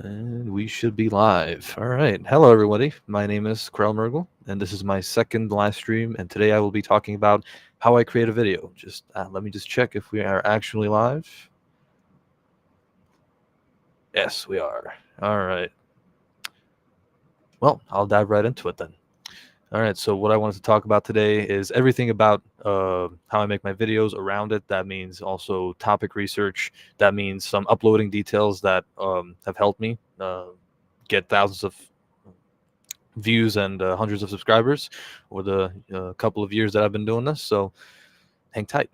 And we should be live. All right. Hello, everybody. My name is Krell Mergel, and this is my second live stream. And today I will be talking about how I create a video. Let me just check if we are actually live. Yes, we are. All right. Well, I'll dive right into it then. All right. So what I wanted to talk about today is everything about how I make my videos around it. That means also topic research. That means some uploading details that have helped me get thousands of views and hundreds of subscribers over the couple of years that I've been doing this. So hang tight.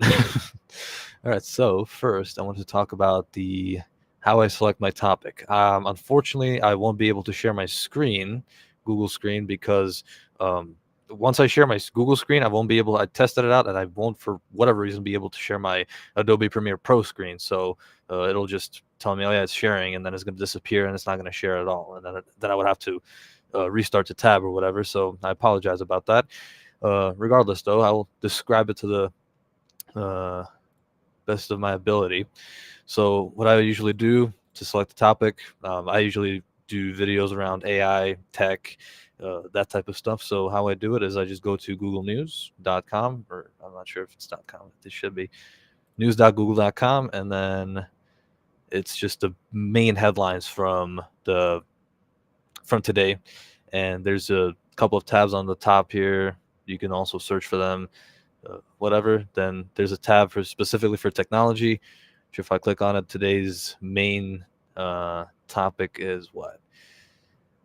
All right. So first, I want to talk about the how I select my topic. Unfortunately, I won't be able to share my screen, Google screen, because once I share my Google screen, I won't be able. I tested it out, and I won't, for whatever reason, be able to share my Adobe Premiere Pro screen. So it'll just tell me, oh yeah, it's sharing, and then it's going to disappear, and it's not going to share at all, and then I would have to restart the tab or whatever. So I apologize about that. Regardless, though, I will describe it to the best of my ability. So what I usually do to select the topic, I usually do videos around AI, tech, that type of stuff. So how I do it is I just go to googlenews.com, or I'm not sure if it's .com. It should be news.google.com, and then it's just the main headlines from today. And there's a couple of tabs on the top here. You can also search for them, whatever. Then there's a tab for specifically for technology, which if I click on it, today's main topic is what?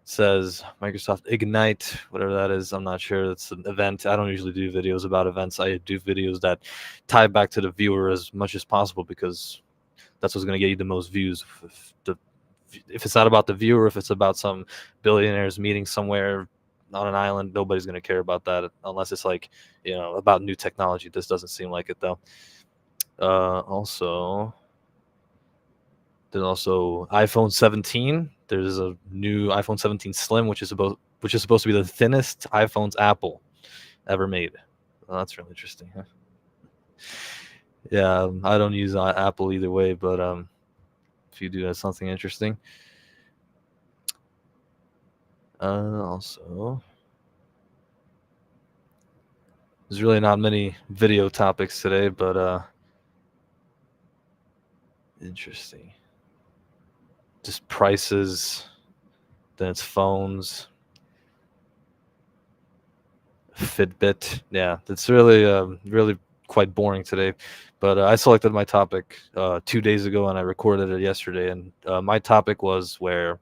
It says Microsoft Ignite, whatever that is. I'm not sure. It's an event. I don't usually do videos about events. I do videos that tie back to the viewer as much as possible, because that's what's going to get you the most views. If it's not about the viewer, if it's about some billionaires meeting somewhere on an island, nobody's going to care about that unless it's like, about new technology. This doesn't seem like it, though. Also, there's also iPhone 17. There's a new iPhone 17 Slim, which is supposed to be the thinnest iPhones Apple ever made. Well, that's really interesting. Huh? Yeah, I don't use Apple either way, but if you do, that's something interesting. Also, there's really not many video topics today, but interesting. Just prices, then it's phones, Fitbit. Yeah, it's really quite boring today. But I selected my topic 2 days ago, and I recorded it yesterday. And my topic was where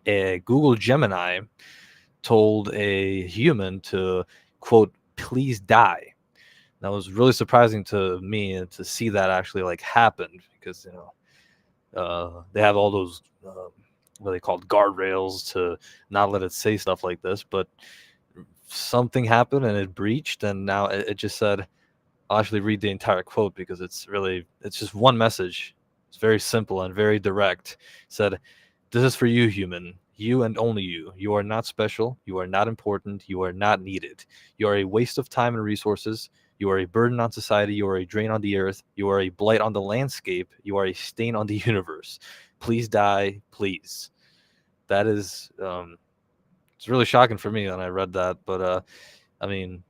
a Google Gemini told a human to, quote, please die. That was really surprising to me, and to see that actually like happen, because they have all those what they called guardrails to not let it say stuff like this, but something happened and it breached, and now it just said, I'll actually read the entire quote because it's just one message. It's very simple and very direct. It said, this is for you, human. You and only you. You are not special. You are not important. You are not needed. You are a waste of time and resources. You are a burden on society. You are a drain on the earth. You are a blight on the landscape. You are a stain on the universe. Please die, please. That is, it's really shocking for me when I read that. But I mean,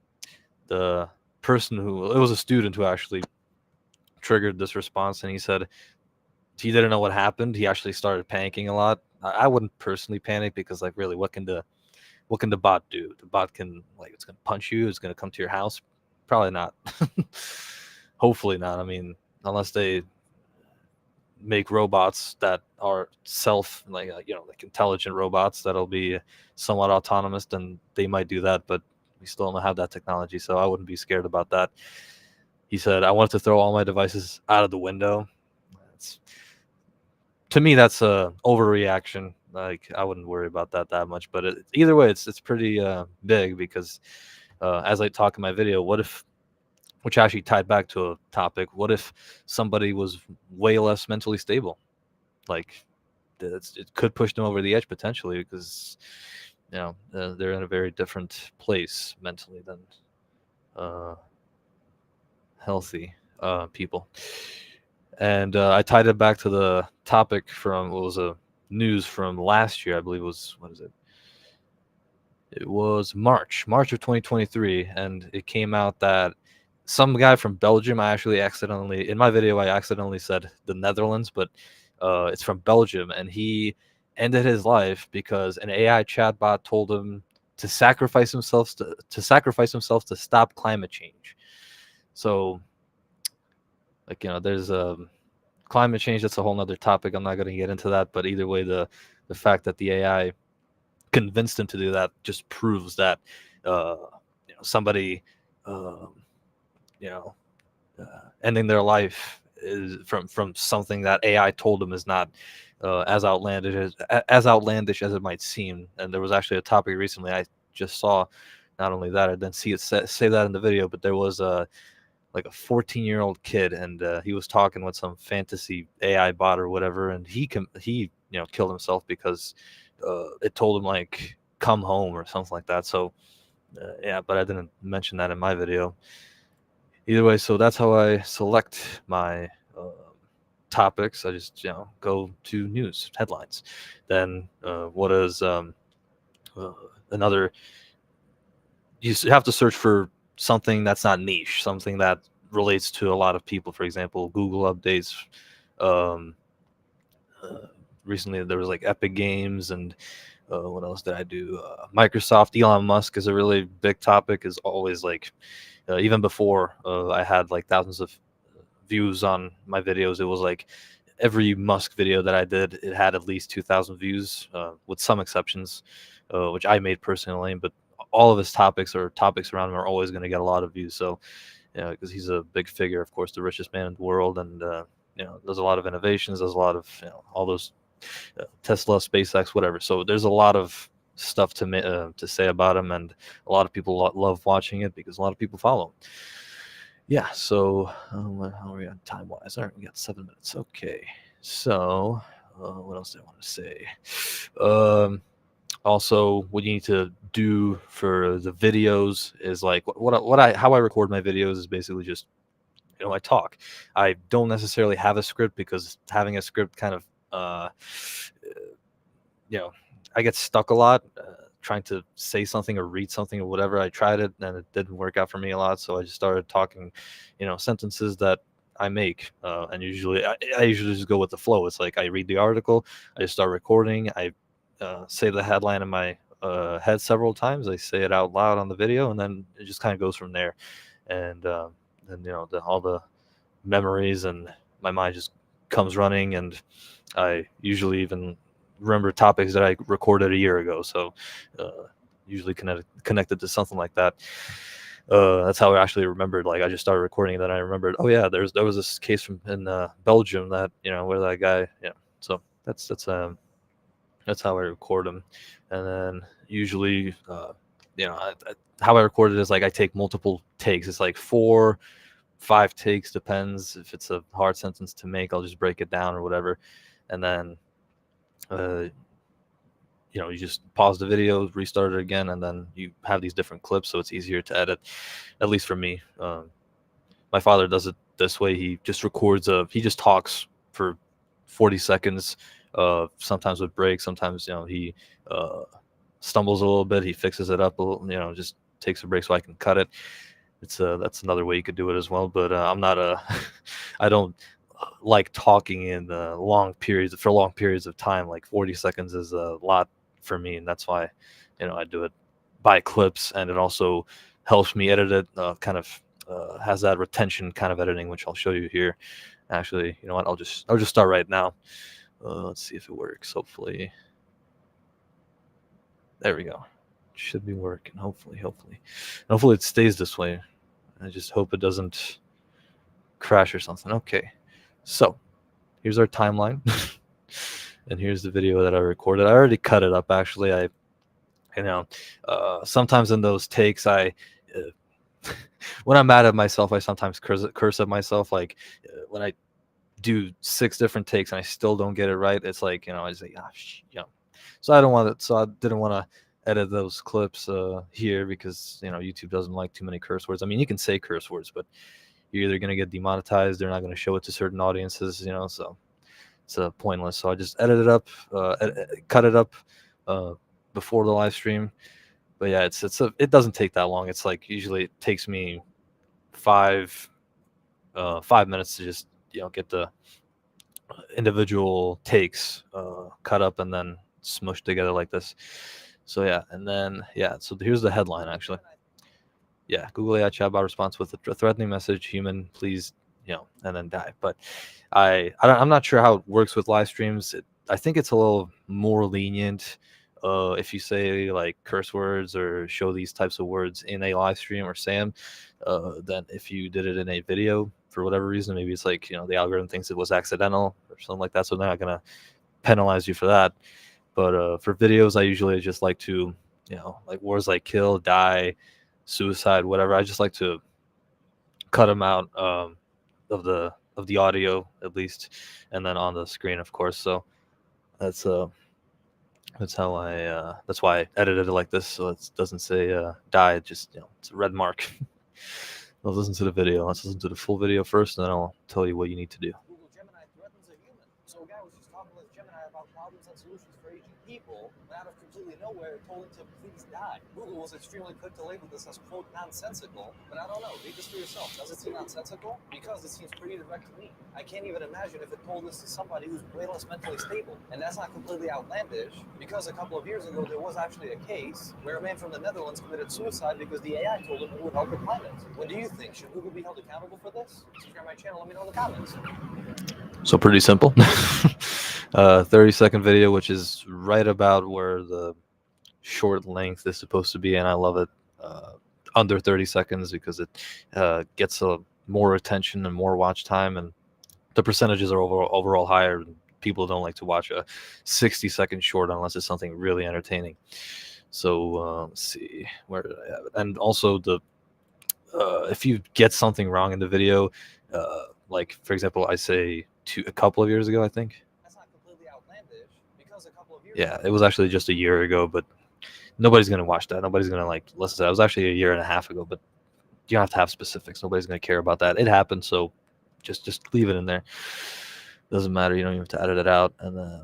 the person it was a student who actually triggered this response, and he said he didn't know what happened. He actually started panicking a lot. I wouldn't personally panic, because like, really, what can the bot do? The bot can, like, it's gonna punch you, it's gonna come to your house. Probably not. Hopefully not. I mean, unless they make robots that are like intelligent robots that'll be somewhat autonomous, then they might do that, but we still don't have that technology, so I wouldn't be scared about that. He said, I wanted to throw all my devices out of the window. To me, that's a overreaction. Like, I wouldn't worry about that much, but either way, it's pretty big, because as I talk in my video, which actually tied back to a topic, what if somebody was way less mentally stable? Like, it could push them over the edge potentially, because they're in a very different place mentally than healthy people. And I tied it back to the topic from, what was news from last year. I believe it was, what is it? It was March of 2023, and it came out that some guy from Belgium. I actually accidentally in my video I accidentally said the Netherlands, but it's from Belgium, and he ended his life because an AI chatbot told him to sacrifice himself to stop climate change. So, like, there's climate change. That's a whole nother topic. I'm not going to get into that, but either way, the fact that the AI convinced him to do that just proves that somebody um, you know ending their life is from something that AI told them is not as outlandish as it might seem. And there was actually a topic recently I just saw. Not only that, I didn't see it say that in the video, but there was like a 14-year-old kid, and he was talking with some fantasy AI bot or whatever, and he killed himself because it told him like come home or something like that. So yeah, but I didn't mention that in my video. Either way, so that's how I select my topics. I just go to news headlines. Then what is uh, another? You have to search for something that's not niche, something that relates to a lot of people. For example, Google updates. Um, Recently, there was like Epic Games, and what else did I do? Microsoft. Elon Musk is a really big topic. Is always like, even before I had like thousands of views on my videos, it was like every Musk video that I did, it had at least 2,000 views, with some exceptions, which I made personally. But all of his topics or topics around him are always going to get a lot of views. So, because he's a big figure, of course, the richest man in the world, and there's a lot of innovations, there's a lot of all those Tesla, SpaceX, whatever. So there's a lot of stuff to say about him, and a lot of people love watching it because a lot of people follow him. Yeah. So how are we on time wise? All right, we got 7 minutes. Okay. So what else do I want to say? Also, what you need to do for the videos is like how I record my videos is basically just I talk. I don't necessarily have a script because having a script kind of you know, I get stuck a lot trying to say something or read something or whatever. I tried it and it didn't work out for me a lot, so I just started talking, sentences that I make, and I usually just go with the flow. It's like I read the article, I just start recording, I say the headline in my head several times, I say it out loud on the video, and then it just kind of goes from there. And then all the memories and my mind just comes running, and I usually even remember topics that I recorded a year ago. So usually connected to something like that. That's how I actually remembered. Like I just started recording, and then I remembered, oh yeah, there was this case from in Belgium that where that guy. So that's how I record them, and then usually how I record it is like I take multiple takes. It's like 4-5 takes, depends. If it's a hard sentence to make, I'll just break it down or whatever, and then you just pause the video, restart it again, and then you have these different clips, so it's easier to edit, at least for me. My father does it this way. He just he just talks for 40 seconds, sometimes with breaks, sometimes he stumbles a little bit, he fixes it up a little, just takes a break so I can cut it. That's another way you could do it as well, but I'm not I don't like talking in long periods of time. Like 40 seconds is a lot for me, and that's why I do it by clips, and it also helps me edit it, kind of has that retention kind of editing, which I'll show you here. Actually, you know what, I'll just start right now. Let's see if it works. Hopefully there we go. Should be working. Hopefully it stays this way. I just hope it doesn't crash or something. Okay, so here's our timeline. And here's the video that I recorded. I already cut it up, actually. Sometimes in those takes, when I'm mad at myself, I sometimes curse at myself. Like when I do 6 different takes and I still don't get it right, it's like, I just like, so I don't want it. So I didn't want to edit those clips here because, YouTube doesn't like too many curse words. I mean, you can say curse words, but you're either going to get demonetized, they're not going to show it to certain audiences, so it's pointless. So I just edit it up, cut it up uh, before the live stream. But yeah, it doesn't take that long. It's like usually it takes me 5 5 minutes to just get the individual takes cut up and then smushed together like this. So yeah, and then yeah, so here's the headline actually. Yeah, Google AI chatbot response with a threatening message, human, please, and then die. But I'm not sure how it works with live streams. I think it's a little more lenient if you say like curse words or show these types of words in a live stream or say them, than if you did it in a video for whatever reason. Maybe it's like the algorithm thinks it was accidental or something like that, so they're not gonna penalize you for that. But for videos, I usually just like to, like words like kill, die, suicide, whatever. I just like to cut them out of the audio at least, and then on the screen, of course. So that's how that's why I edited it like this, so it doesn't say die. It just it's a red mark. Let's listen to the video. Let's listen to the full video first, and then I'll tell you what you need to do. Google Gemini threatens a human. So a guy was just talking with Gemini about problems and solutions for aging people, and out of completely nowhere, told him to please die. Google was extremely quick to label this as, quote, nonsensical, but I don't know. Read this for yourself. Does it seem nonsensical? Because it seems pretty direct to me. I can't even imagine if it told this to somebody who's way less mentally stable. And that's not completely outlandish, because a couple of years ago, there was actually a case where a man from the Netherlands committed suicide because the AI told him it would help the climate. What do you think? Should Google be held accountable for this? Subscribe my channel. Let me know in the comments. So pretty simple. 30-second video, which is right about where the short length is supposed to be, and I love it under 30 seconds because it gets more attention and more watch time, and the percentages are overall higher. People don't like to watch a 60-second short unless it's something really entertaining. So let's see, where did I have it? And also if you get something wrong in the video, like for example, I say a couple of years ago, I think. That's not completely outlandish, because a couple of years Yeah, it was actually just a year ago, but nobody's gonna watch that. Nobody's gonna like listen to that. It was actually a year and a half ago, but you don't have to have specifics. Nobody's gonna care about that. It happened, so just leave it in there. Doesn't matter. You don't even have to edit it out. And then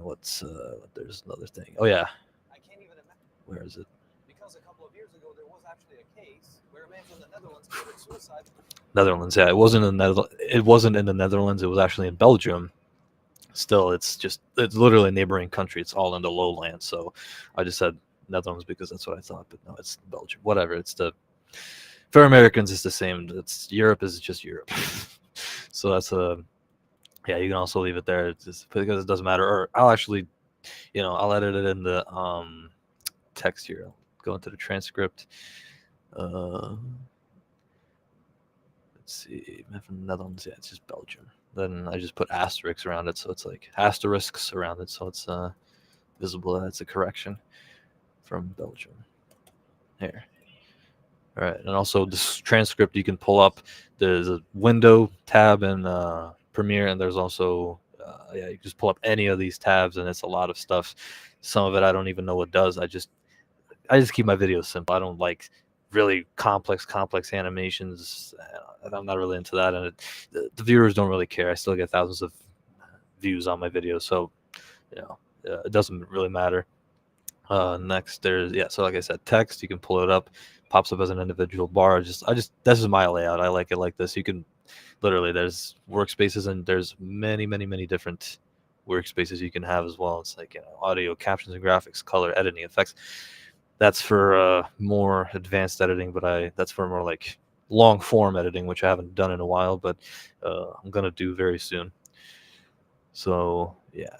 there's another thing. Oh yeah. I can't even imagine. Where is it? Because a couple of years ago, there was actually a case where a man from the Netherlands committed suicide. Netherlands. Yeah, it wasn't in the Netherlands. It was actually in Belgium. Still, it's literally a neighboring country. It's all in the lowlands. So I just said Netherlands because that's what I thought, but no, it's Belgium. Whatever. For Americans, it's the same. Europe is just Europe. So that's yeah. You can also leave it there just because it doesn't matter. Or I'll actually, I'll edit it in the text here. I'll go into the transcript. Let's see, from the Netherlands. Yeah, it's just Belgium. Then I just put asterisks around it, so it's like asterisks around it, so it's visible that it's a correction from Belgium. Here. All right, and also this transcript you can pull up. There's a window tab in Premiere, and there's also you can just pull up any of these tabs, and it's a lot of stuff. Some of it I don't even know what does. I just keep my videos simple. I don't like really complex animations. I'm not really into that, and the viewers don't really care. I still get thousands of views on my videos, so it doesn't really matter. Next, so like I said, text, you can pull it up, pops up as an individual bar. This is my layout. I like it like this. You can literally, there's workspaces, and there's many different workspaces you can have as well. It's like audio, captions and graphics, color, editing, effects. That's for more advanced editing, but that's for more like long form editing, which I haven't done in a while, but I'm gonna do very soon. So yeah.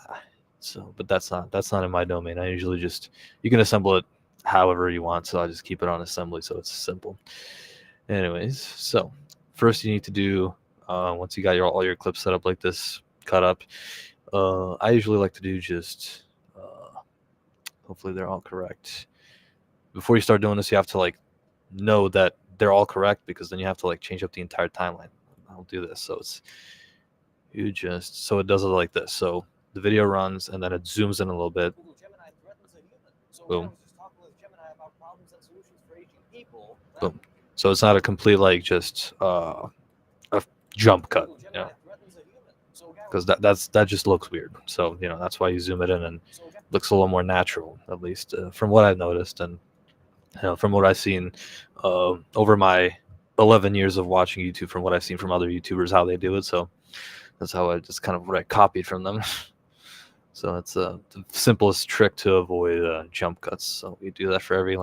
But that's not in my domain. I usually you can assemble it however you want, so I just keep it on assembly so it's simple. Anyways, so first you need to do, once you got all your clips set up like this, cut up, I usually like to do just hopefully they're all correct. Before you start doing this, you have to like know that they're all correct, because then you have to like change up the entire timeline. I'll do this, so it does it like this. So the video runs, and then it zooms in a little bit. Boom. Boom. So it's not a complete like just a jump cut. because that just looks weird. So that's why you zoom it in and So again, looks a little more natural, at least from what I've noticed, and from what I've seen over my 11 years of watching YouTube, from what I've seen from other YouTubers how they do it. So that's how I just kind of what I copied from them. So it's the simplest trick to avoid jump cuts. So we do that for every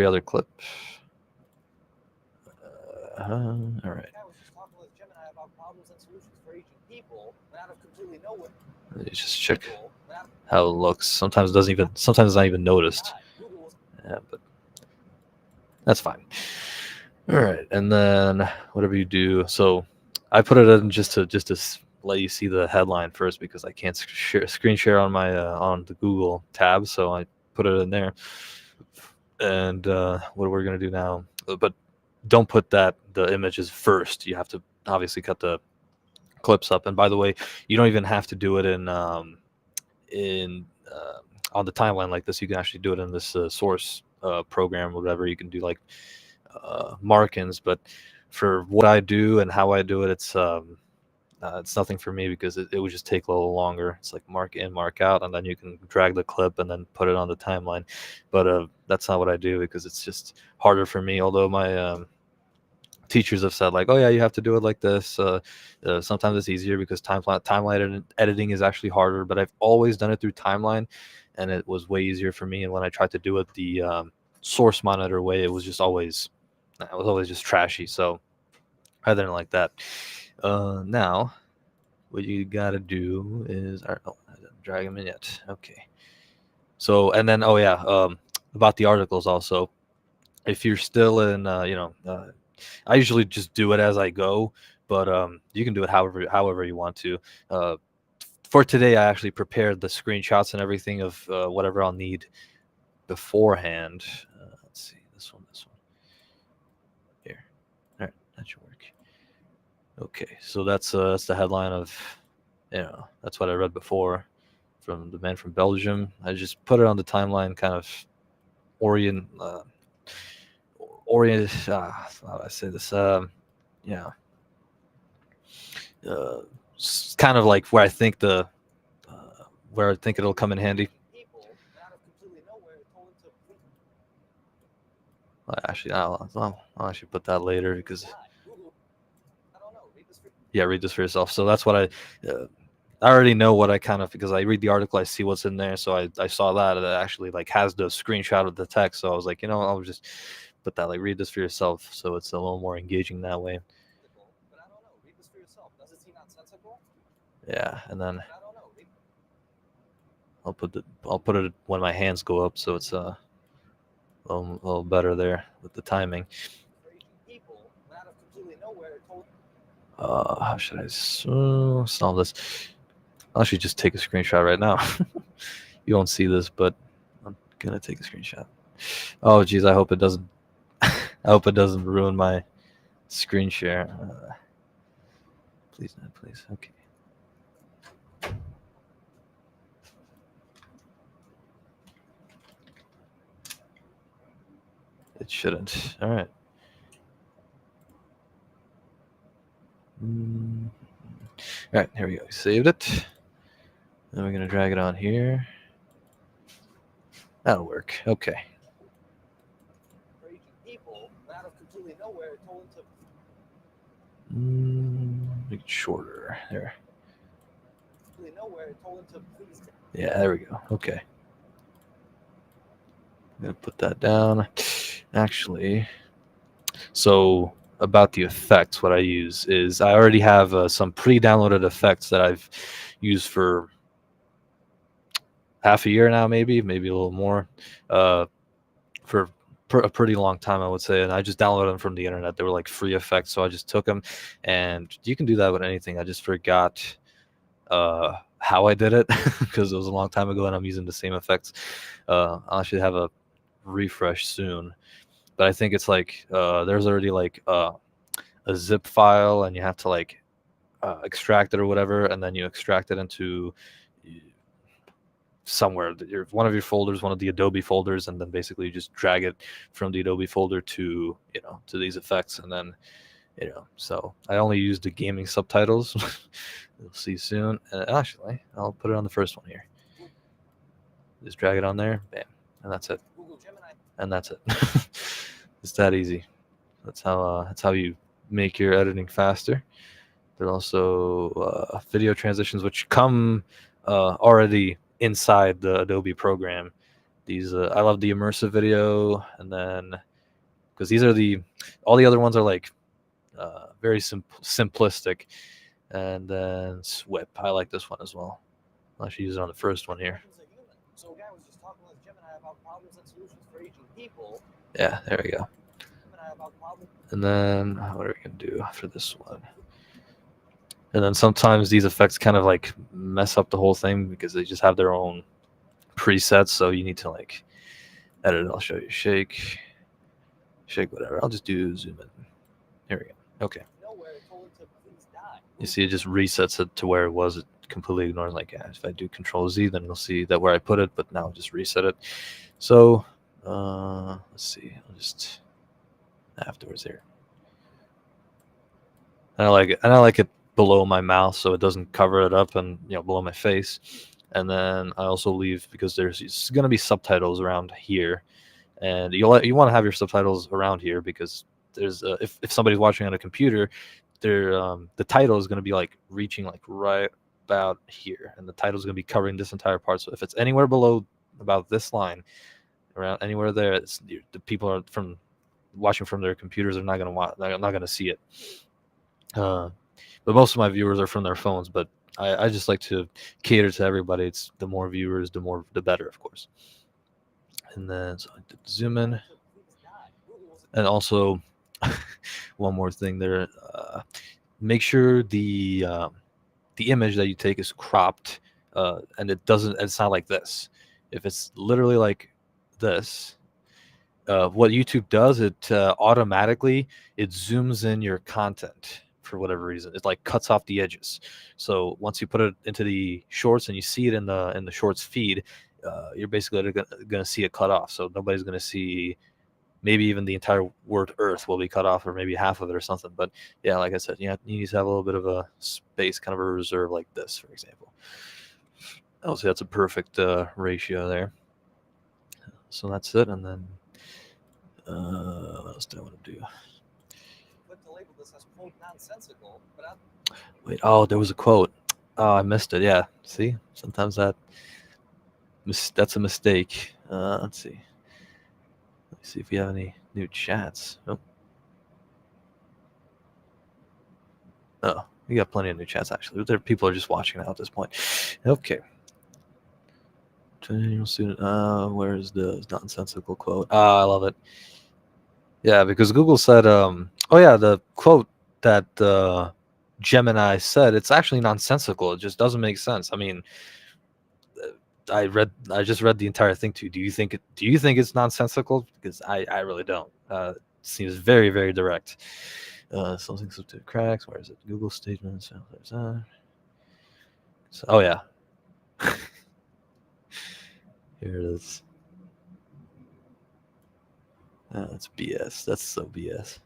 other clip. All right. I was just talking with Gemini about problems and solutions for aging people, and out of completely nowhere. You just check how it looks. Sometimes it's not even noticed. Yeah, but that's fine. All right, and then whatever you do. So I put it in just to let you see the headline first, because I can't screen share on my on the Google tab, so I put it in there. And what we're gonna do now, but don't put the images first. You have to obviously cut the clips up. And by the way, you don't even have to do it in on the timeline like this. You can actually do it in this source program, whatever. You can do like markings, but for what I do and how I do it, it's nothing for me, because it would just take a little longer. It's like mark in, mark out, and then you can drag the clip and then put it on the timeline. But that's not what I do, because it's just harder for me. Although my teachers have said like, oh yeah, you have to do it like this. Sometimes it's easier because timeline editing is actually harder, but I've always done it through timeline, and it was way easier for me. And when I tried to do it the source monitor way, it was always just trashy. So I didn't like that. Now what you gotta do is, I didn't drag them in yet. Okay. So, and then about the articles also, if you're still in I usually just do it as I go, but you can do it however you want to. For today, I actually prepared the screenshots and everything of whatever I'll need beforehand. Let's see, this one. Here, all right, that should work. Okay, so that's the headline of, that's what I read before from the man from Belgium. I just put it on the timeline, kind of orient. How do I say this? Yeah. Kind of like where I think it'll come in handy. Actually, I'll actually put that later, because read this for yourself. So that's what I already know what I kind of, because I read the article, I see what's in there. So I saw that it actually like has the screenshot of the text. So I was like, I'll just put that, like, read this for yourself. So it's a little more engaging that way. But I don't know. Read this for yourself. Does it seem nonsensical? Yeah, and then I'll put it when my hands go up, so it's a little better there with the timing. How should I solve this? I'll actually just take a screenshot right now. You won't see this, but I'm gonna take a screenshot. Oh geez, I hope it doesn't. I hope it doesn't ruin my screen share. Please, not please. Okay. It shouldn't. All right. All right, here we go. Saved it. Then we're gonna drag it on here. That'll work. Okay. Make it shorter. There. Yeah, there we go. Okay. I'm gonna put that down. Actually, so about the effects, what I use is I already have some pre-downloaded effects that I've used for half a year now, maybe a little more, for a pretty long time, I would say. And I just downloaded them from the internet. They were like free effects, so I just took them. And you can do that with anything. I just forgot how I did it because it was a long time ago, and I'm using the same effects. I'll actually have a refresh soon, but I think it's like there's already like a zip file, and you have to like extract it or whatever, and then you extract it into somewhere, one of your folders, one of the Adobe folders, and then basically you just drag it from the Adobe folder to to these effects, and then So I only use the gaming subtitles. You'll see soon. Actually, I'll put it on the first one here. Just drag it on there, bam, and that's it. Google Gemini. And that's it. It's that easy. That's how you make your editing faster. There are also video transitions which come already inside the Adobe program. These I love the immersive video, and then because these are all the other ones are like very simplistic, and then SWIP. I like this one as well. I'll actually use it on the first one here. He's a human. So a guy was just talking with Gemini about problems and solutions for aging people. Yeah, there we go. Gemini about problems. And then what are we gonna do for this one? And then sometimes these effects kind of like mess up the whole thing because they just have their own presets, so you need to like edit it. I'll show you. Shake, whatever. I'll just do zoom in. Here we go. Okay. Nowhere told him to please die. You see, it just resets it to where it was. It completely ignores like, yeah, if I do Control Z, then you'll see that where I put it, but now I'll just reset it. So let's see. I'll just afterwards here. And I like it below my mouth so it doesn't cover it up and below my face. And then I also leave because there's going to be subtitles around here, and you want to have your subtitles around here because there's if somebody's watching on a computer, the title is going to be like reaching like right about here, and the title is going to be covering this entire part. So if it's anywhere below about this line, around anywhere there, the people are from watching from their computers are not going to watch. They're not going to see it. But most of my viewers are from their phones. But I just like to cater to everybody. It's the more viewers, the better, of course. And then so I did zoom in, and also one more thing there. Make sure the image that you take is cropped, and it's not like this. If it's literally like this, what YouTube does, it automatically it zooms in your content for whatever reason. It like cuts off the edges. So once you put it into the shorts and you see it in the shorts feed, you're basically gonna see it cut off. So nobody's gonna see. Maybe even the entire word Earth will be cut off, or maybe half of it or something. But yeah, like I said, you need to have a little bit of a space, kind of a reserve like this, for example. I'll say that's a perfect ratio there. So that's it. And then what else do I want to do? Click to label this as quote nonsensical, but Wait, oh, there was a quote. Oh, I missed it. Yeah, see, sometimes that's a mistake. Let's see. Let's see if we have any new chats. Oh, we got plenty of new chats actually. People are just watching now at this point. Okay. Student. Where is the nonsensical quote? I love it. Yeah, because Google said, oh yeah, the quote that Gemini said, it's actually nonsensical. It just doesn't make sense. I mean, I just read the entire thing too. Do you think it's nonsensical? Because I really don't. It seems very, very direct. Something to cracks. Where is it? Google statements. So, oh yeah. Here it is. That's BS. That's so BS.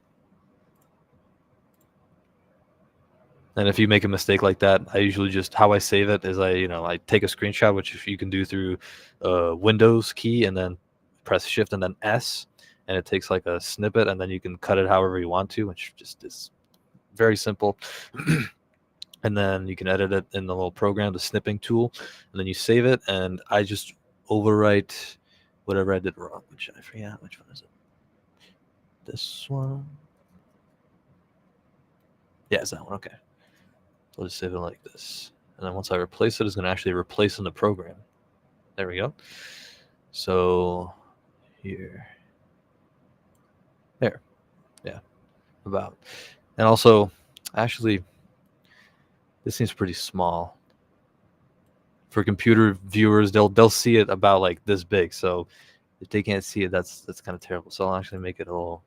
And if you make a mistake like that, I usually just how I save it is I take a screenshot, which you can do through Windows key and then press Shift and then S, and it takes like a snippet, and then you can cut it however you want to, which just is very simple. And then you can edit it in the little program, the snipping tool, and then you save it. And I just overwrite whatever I did wrong, which I forget which one is it. This one. Yeah, it's that one. Okay. So I'll just save it like this. And then once I replace it, it's going to actually replace in the program. There we go. So here. There. Yeah. About. And also, actually, this seems pretty small. For computer viewers, they'll see it about like this big. So if they can't see it, that's kind of terrible. So I'll actually make it a little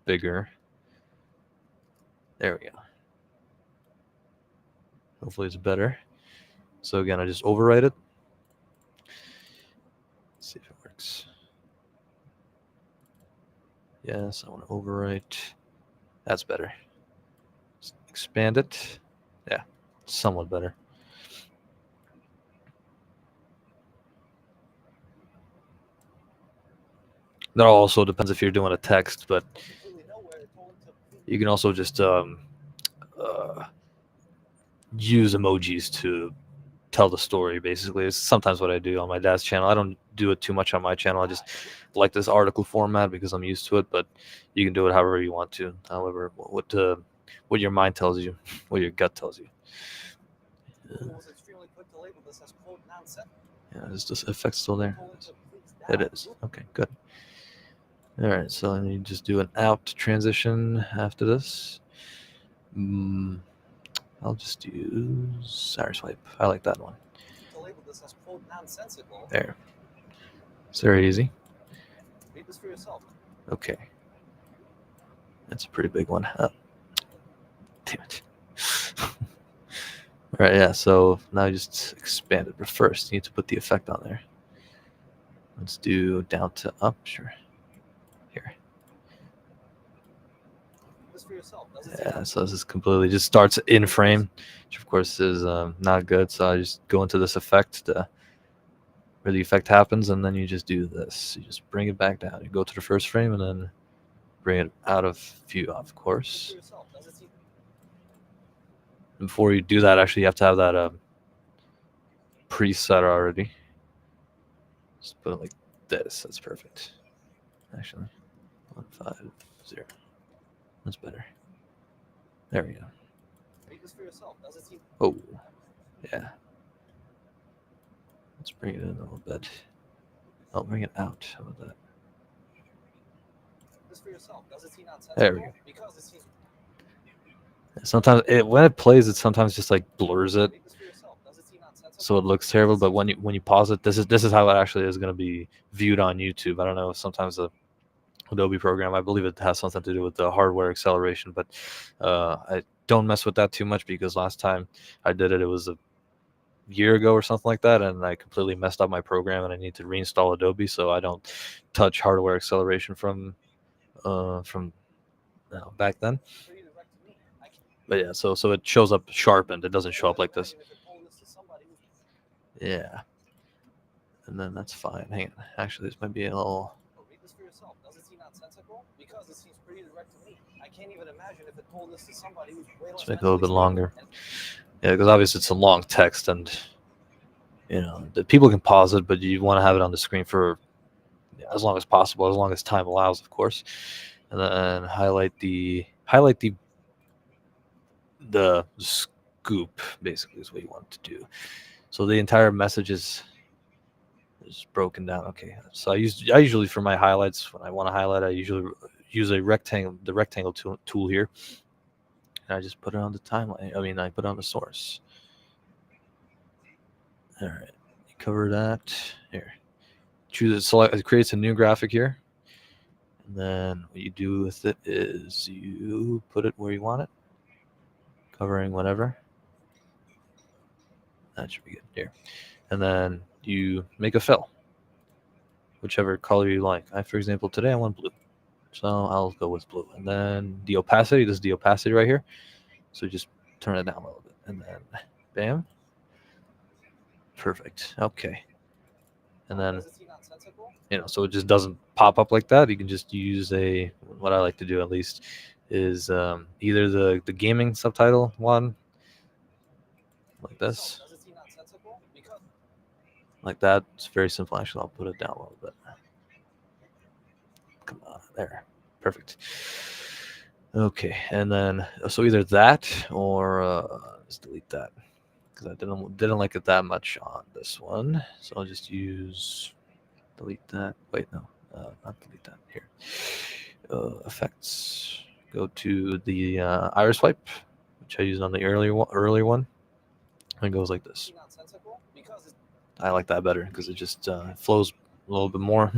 bigger. There we go. Hopefully it's better. So again, I just overwrite it. Let's see if it works. Yes, I want to overwrite. That's better. expand it. Yeah, somewhat better. That also depends if you're doing a text, but Completely nowhere, told him to please. you can also just use emojis to tell the story. Basically, it's sometimes what I do on my dad's channel. I don't do it too much on my channel. I just like this article format because I'm used to it. But you can do it however you want to. However, what your mind tells you, what your gut tells you. Google was extremely quick to label this as quote nonsense. Yeah, is this effect still there? Told him to please It die. is. Okay, good. All right, so then you just do an out transition after this. I'll just use Sour Swipe. I like that one. To label this as quote nonsensical. There. It's very easy. Read this for yourself. Okay. That's a pretty big one. Oh. Damn it. All right, yeah, so now you just expand it. But first, you need to put the effect on there. Let's do down to up. Sure. Here. This for yourself. Yeah, so this is completely just starts in frame, which of course is not good. So I just go into this effect where the effect happens, and then you just do this. You just bring it back down. You go to the first frame, and then bring it out of view, of course. And before you do that, actually, you have to have that preset already. Just put it like this. That's perfect. Actually, 150. That's better. There we go. Oh, yeah. Let's bring it in a little bit. I'll bring it out. How about that? There we go. Sometimes when it plays, it sometimes just like blurs it, so it looks terrible. But when you pause it, this is how it actually is going to be viewed on YouTube. I don't know. Sometimes the Adobe program, I believe it has something to do with the hardware acceleration, but I don't mess with that too much because last time I did it, it was a year ago or something like that, and I completely messed up my program, and I need to reinstall Adobe, so I don't touch hardware acceleration from back then. But yeah, so it shows up sharpened. It doesn't show up like this. Yeah. And then that's fine. Hang on. Actually, this might be a little. Read this for yourself. Does it seem nonsensical? Because it seems pretty direct to me. I can't even imagine if it told this to somebody who's way less. Let's make it a little bit longer. Yeah, because obviously it's a long text, and the people can pause it, but you want to have it on the screen for as long as possible, as long as time allows, of course. And then highlight the scoop, basically, is what you want to do. So the entire message is broken down. Okay, so I usually for my highlights, when I want to highlight, I usually use the rectangle tool here, and I just put it on the timeline. I put it on the source. All right, you cover that here. Choose it. Select. It creates a new graphic here, and then what you do with it is you put it where you want it, covering whatever. That should be good here, and then you make a fill, whichever color you like. For example, today I want blue, so I'll go with blue. And then the opacity. This is the opacity right here, so just turn it down a little bit, and then bam, perfect. Okay, and then so it just doesn't pop up like that. You can just use what I like to do at least is either the gaming subtitle one, like this, like that. It's very simple. Actually, I'll put it down a little bit. Come on, there, perfect. Okay, and then so either that or let's delete that because I didn't like it that much on this one. So I'll just use delete that. Wait, no, not delete that. Here, effects. Go to the iris swipe, which I used on the earlier one. And it goes like this. I like that better because it just flows a little bit more.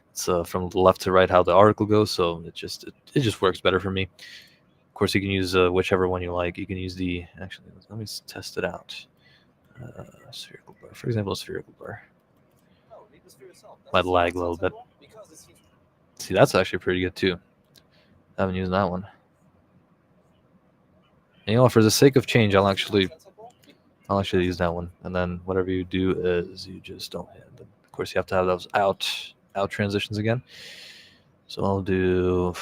It's from the left to right how the article goes, so it just works better for me. Of course, you can use whichever one you like. You can use actually, let me test it out. Spherical blur, for example, spherical blur. Might lag a little bit. See, that's actually pretty good too. I haven't used that one. And for the sake of change, I'll actually use that one. And then whatever you do is you just don't hit them. Of course, you have to have those out transitions again. So I'll do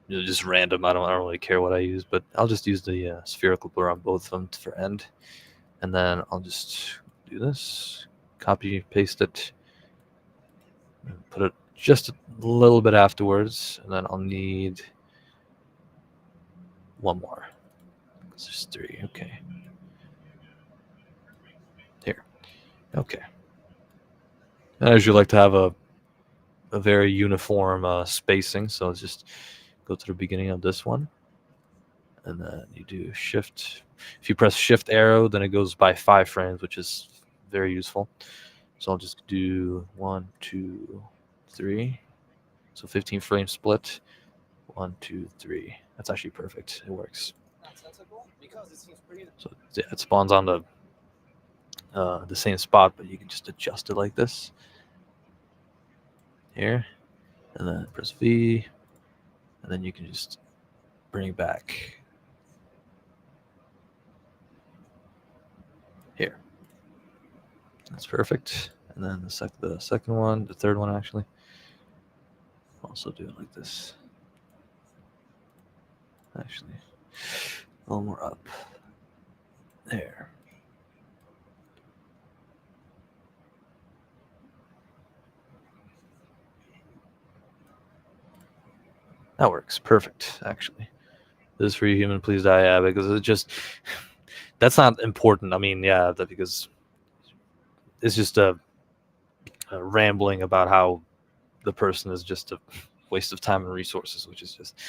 just random. I don't really care what I use, but I'll just use the spherical blur on both of them for end. And then I'll just do this, copy, paste it, and put it just a little bit afterwards. And then I'll need one more. There's 3. Okay. Here. Okay. And I usually like to have a very uniform spacing. So let's just go to the beginning of this one. And then you do shift. If you press shift arrow, then it goes by 5 frames, which is very useful. So I'll just do 1, 2, 3. So 15 frame split. 1, 2, 3. That's actually perfect. It works. So yeah, it spawns on the same spot, but you can just adjust it like this. Here, and then press V, and then you can just bring it back here. That's perfect. And then the second one, the third one actually, also do it like this. Actually, a little more up. There. That works perfect, actually. This is for you, human, please die. Yeah, because it just that's not important. I mean, yeah, because it's just a rambling about how the person is just a waste of time and resources, which is just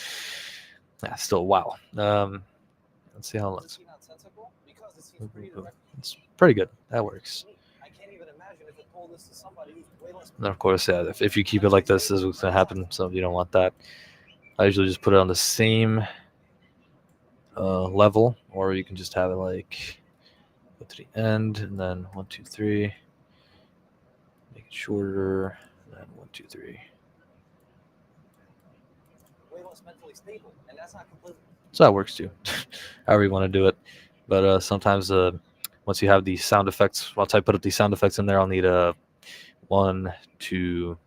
still wow. Let's see how it looks. It's pretty good. That works. And of course, yeah, if you keep it like this is what's gonna happen. So you don't want that. I usually just put it on the same level, or you can just have it like go to the end, and then 1, 2, 3. Make it shorter, and then 1, 2, 3. So that works too, however you want to do it. But sometimes once you have the sound effects, once I put these sound effects in there, I'll need a 1, 2.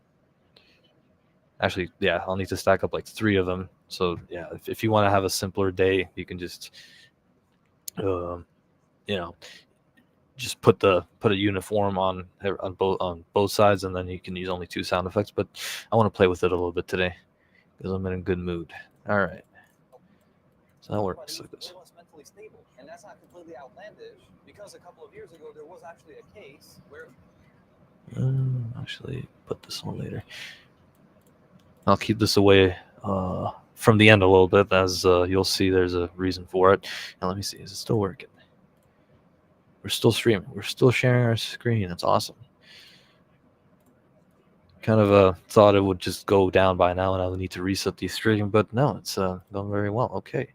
Actually, yeah, I'll need to stack up like 3 of them. So yeah, if you want to have a simpler day, you can just, just put a uniform on both sides, and then you can use only 2 sound effects. But I want to play with it a little bit today because I'm in a good mood. All right. So that works like this. And that's not completely outlandish, because a couple of years ago there was actually a case where. Actually, put this one later. I'll keep this away from the end a little bit, as you'll see there's a reason for it. Now let me see, is it still working? We're still streaming. We're still sharing our screen. That's awesome. Kind of thought it would just go down by now and I would need to reset the stream, but no, it's going very well. Okay,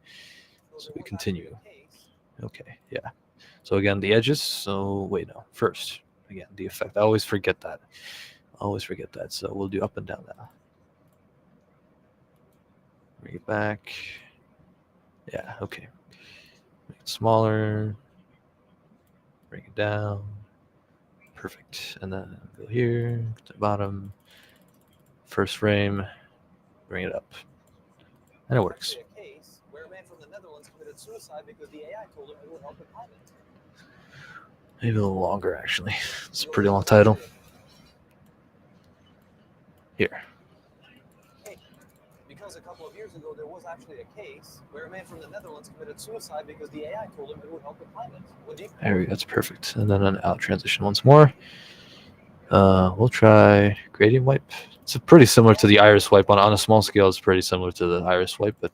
so we continue. Okay, yeah. So again, the edges. So wait, no. First, again, the effect. I always forget that. So we'll do up and down now. Bring it back. Yeah, okay. Make it smaller. Bring it down. Perfect. And then go here to the bottom. First frame. Bring it up. And it works. Maybe a little longer, actually. It's a pretty long title. Here. Because a couple of years ago there was actually a case where a man from the Netherlands committed suicide because the AI told him it would help the climate. There we go. That's perfect. And then an out transition once more. We'll try gradient wipe. It's pretty similar to the iris wipe on a small scale. It's pretty similar to the iris wipe, but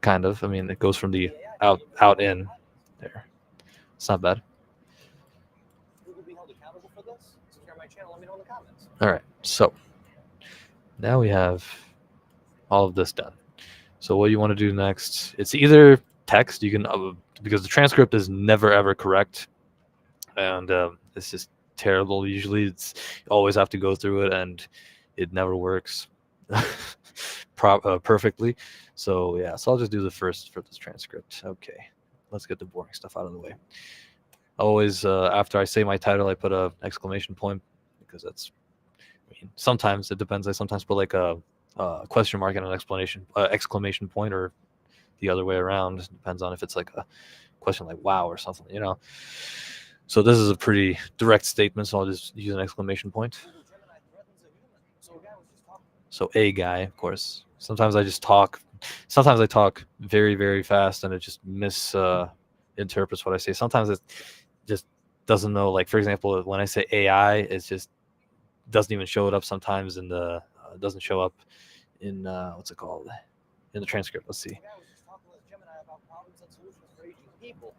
kind of. I mean, it goes from the out in there. It's not bad. All right, so now we have all of this done. So what you want to do next, it's either text, you can, because the transcript is never ever correct, and it's just terrible. Usually you always have to go through it and it never works. perfectly. So yeah, so I'll just do the first for this transcript. Okay, let's get the boring stuff out of the way. Always after I say my title, I put a exclamation point, because that's, I mean, sometimes it depends. I sometimes put like a question mark and an exclamation point, or the other way around. It depends on if it's like a question like wow or something, you know. So this is a pretty direct statement, so I'll just use an exclamation point. Google Gemini threatens a human. So a guy was just talking. So a guy, of course. Sometimes I just talk. Sometimes I talk very, very fast, and it just misinterprets what I say. Sometimes it just doesn't know. Like, for example, when I say AI, it just doesn't even show it up sometimes in the doesn't show up in what's it called, in the transcript. Let's see. A guy was just talking with Gemini about problems and solutions for aging people.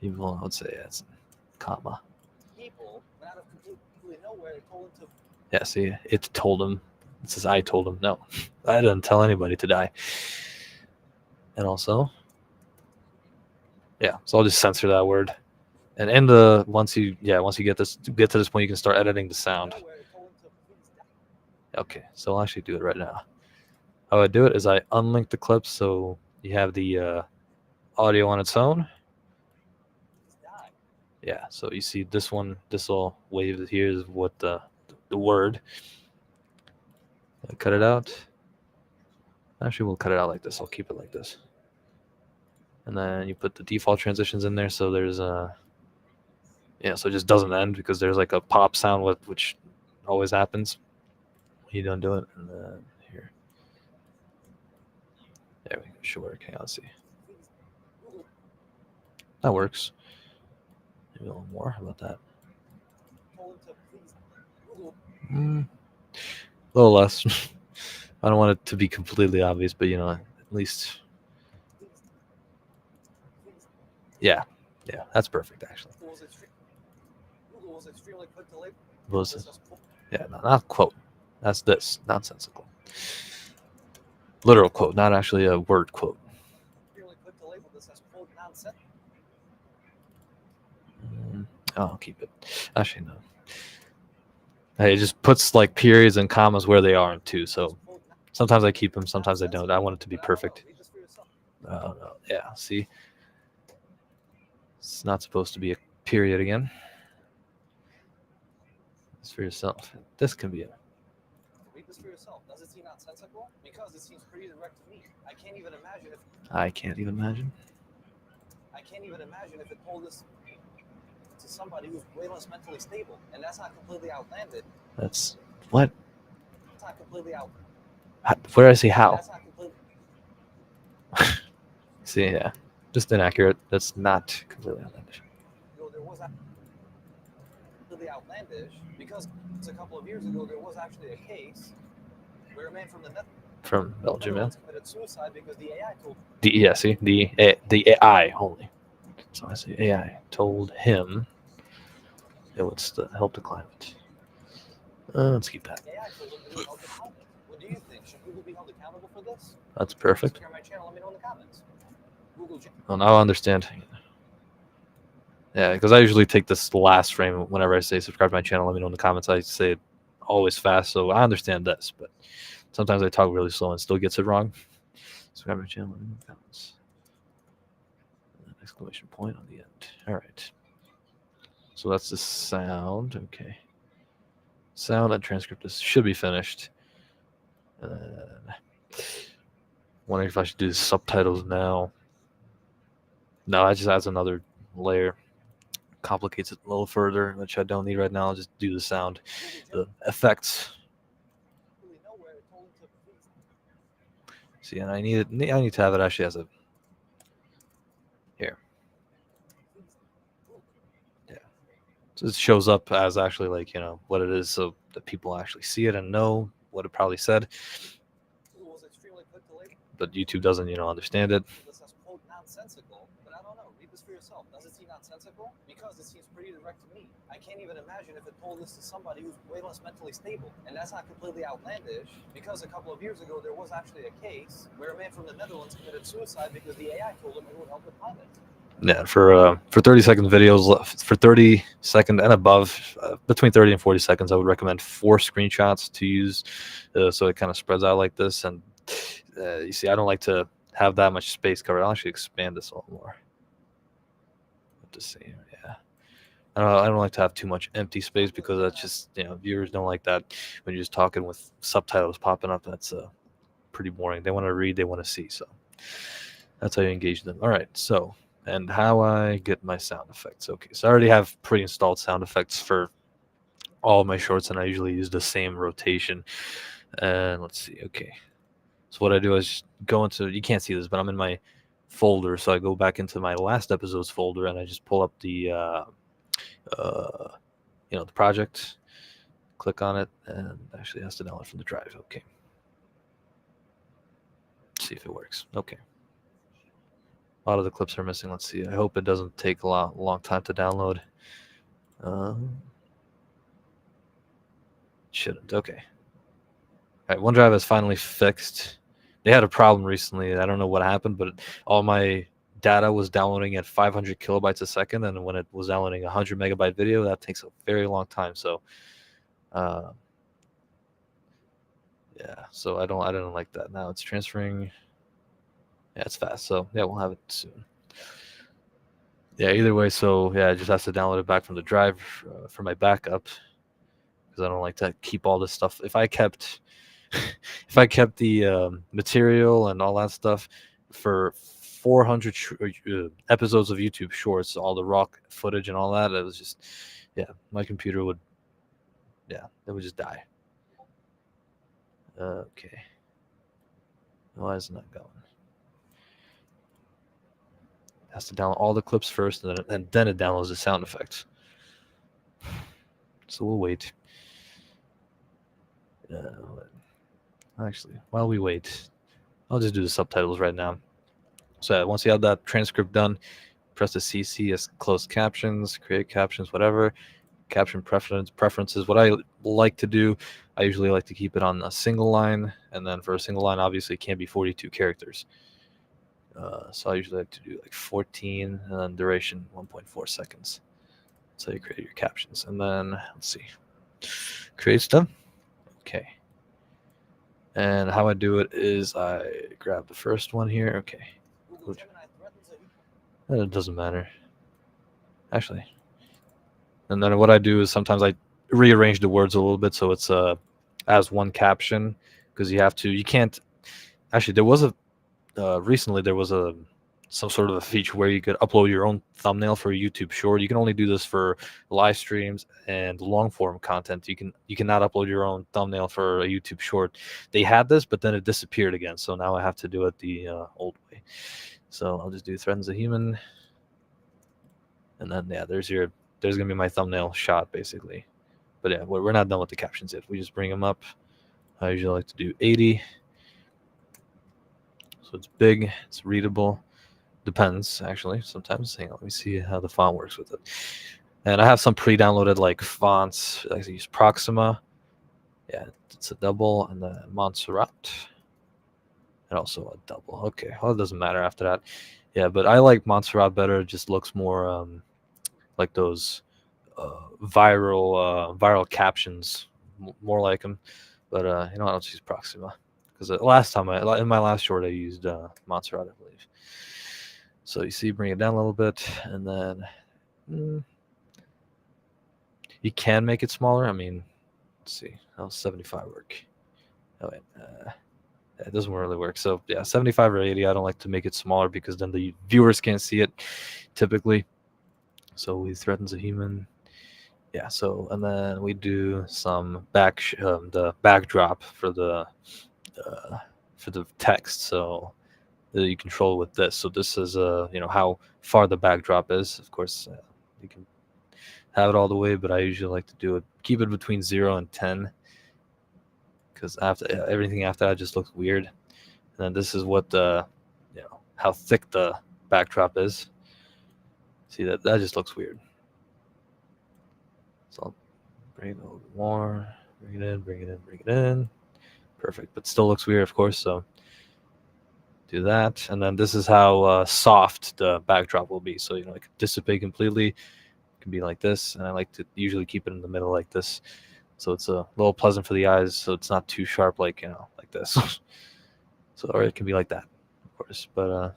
People, let's say it's comma. People, but out of completely nowhere, it told him to. Yeah, see, it told him. It says I told him. No, I didn't tell anybody to die. And also, yeah, so I'll just censor that word. And in the once you get to this point, you can start editing the sound. Nowhere, it told him to please die. Okay, so I'll actually do it right now. How I do it is I unlink the clips, so you have the audio on its own. Please die. Yeah, so you see this one, this little wave here is what the word. Cut it out. Actually, we'll cut it out like this. I'll keep it like this. And then you put the default transitions in there, so there's a so it just doesn't end, because there's like a pop sound which always happens when you don't do it. And then here, there we go. Should work. Hang on, let's see. That works. Maybe a little more. How about that? Told him to please Google. A little less. I don't want it to be completely obvious, but you know, at least. Yeah, that's perfect actually. Google was extremely quick to label. Yeah, no, not quote. That's this nonsensical. Literal quote, not actually a word quote. Extremely quick to label this as quote nonsense. I'll keep it. Actually, no. Hey, it just puts like periods and commas where they aren't too. So sometimes I keep them, sometimes I don't. I want it to be perfect. Oh no, yeah. See, it's not supposed to be a period again. It's for yourself. This can be it. Read this for yourself. Does it seem nonsensical? Because it seems pretty direct to me. I can't even imagine if. I can't even imagine. I can't even imagine if it told this to somebody who's way less mentally stable, and that's not completely outlandish. That's what? It's not completely out. Where did I say how? That's not completely. See, yeah, just inaccurate. That's not completely outlandish. There was completely outlandish because a couple of years ago there was actually a case where a man from the from Belgium, yeah, committed suicide because the AI told. The AI only. So I say AI told him it would help the climate. Let's keep that. AI told him it would help the climate. What do you think? Should Google be held accountable for this? That's perfect. Subscribe to my channel. Let me know in the comments. Google. Well, now I understand. Yeah, because I usually take this last frame whenever I say subscribe to my channel. Let me know in the comments. I say it always fast, so I understand this, but sometimes I talk really slow and still gets it wrong. Subscribe to my channel. Let me know in the comments. Exclamation point on the end. All right. So that's the sound. Okay. Sound and transcript should be finished. Wondering if I should do the subtitles now. No, that just adds another layer. Complicates it a little further, which I don't need right now. I'll just do the sound, the effects. See, and I need to have it actually as a here. Yeah, so it shows up as actually like, you know, what it is, so that people actually see it and know what it probably said. But YouTube doesn't, you know, understand it. This is quote nonsensical, but I don't know. Read this for yourself. Does it seem nonsensical? Because it seems pretty direct to me. I can't even imagine if it told this to somebody who's way less mentally stable, and that's not completely outlandish. Because a couple of years ago there was actually a case where a man from the Netherlands committed suicide because the AI told him it would help the climate. Yeah, for 30-second videos, for 30-second and above, between 30 and 40 seconds, I would recommend 4 screenshots to use, so it kind of spreads out like this. And you see, I don't like to have that much space covered. I'll actually expand this a little more. To see, yeah. I don't like to have too much empty space because that's just, viewers don't like that when you're just talking with subtitles popping up. That's pretty boring. They want to read, they want to see. So that's how you engage them. All right. So, and how I get my sound effects. Okay. So I already have pre-installed sound effects for all of my shorts, and I usually use the same rotation. And let's see. Okay. So what I do is go into, you can't see this, but I'm in my folder. So I go back into my last episode's folder and I just pull up the, the project, click on it, and actually it has to download from the drive. Okay. Let's see if it works. Okay. A lot of the clips are missing. Let's see. I hope it doesn't take a long time to download. Shouldn't. Okay. All right. OneDrive is finally fixed. They had a problem recently. I don't know what happened, but all my data was downloading at 500 kilobytes a second, and when it was downloading a 100 megabyte video, that takes a very long time. So, yeah. So I don't like that. Now it's transferring. Yeah, it's fast. So yeah, we'll have it soon. Yeah. Either way, so yeah, I just have to download it back from the drive for my backup because I don't like to keep all this stuff. If I kept the material and all that stuff for 400 episodes of YouTube Shorts, all the raw footage and all that, it was just, yeah, my computer would, it would just die. Okay. Why is it not going? It has to download all the clips first, and then it downloads the sound effects. So we'll wait. Actually, while we wait, I'll just do the subtitles right now. So once you have that transcript done, press the CC as closed captions, create captions, whatever. Caption preferences. What I like to do, I usually like to keep it on a single line, and then for a single line, obviously, it can't be 42 characters. So I usually like to do like 14, and then duration 1.4 seconds. So you create your captions, and then let's see, create stuff. Okay. And how I do it is I grab the first one here. Okay. It doesn't matter. Actually. And then what I do is sometimes I rearrange the words a little bit so it's as one caption, because you can't. Actually, there was recently there was some sort of a feature where you could upload your own thumbnail for a YouTube short. You can only do this for live streams and long form content. You cannot upload your own thumbnail for a YouTube short. They had this, but then it disappeared again. So now I have to do it the old way. So I'll just do Threatens a Human, and then there's gonna be my thumbnail shot basically. But yeah, we're not done with the captions yet. We just bring them up. I usually like to do 80. So it's big, it's readable. Depends, actually, sometimes. Hang on, let me see how the font works with it. And I have some pre-downloaded like fonts. I use Proxima. Yeah, it's a double, and then Montserrat. And also a double. Okay, well, it doesn't matter after that. Yeah, but I like Montserrat better. It just looks more like those viral captions, more like them. But I'll just use Proxima because last time in my last short I used Montserrat, I believe. So you see, bring it down a little bit, and then you can make it smaller. I mean, let's see, how 75 work? Oh wait, it doesn't really work. So yeah, 75 or 80. I don't like to make it smaller because then the viewers can't see it typically. So we Threatens a Human. Yeah. So and then we do some the backdrop for the text. So you control with this. So this is how far the backdrop is. Of course, you can have it all the way, but I usually like to keep it between 0 and 10, because everything after that just looks weird. And then this is what how thick the backdrop is. See, that just looks weird. So I'll bring it a little bit more. Bring it in. Perfect, but still looks weird, of course. So do that, and then this is how soft the backdrop will be. So it can dissipate completely. It can be like this, and I like to usually keep it in the middle like this, so it's a little pleasant for the eyes. So it's not too sharp, like like this. So, or it can be like that, of course, but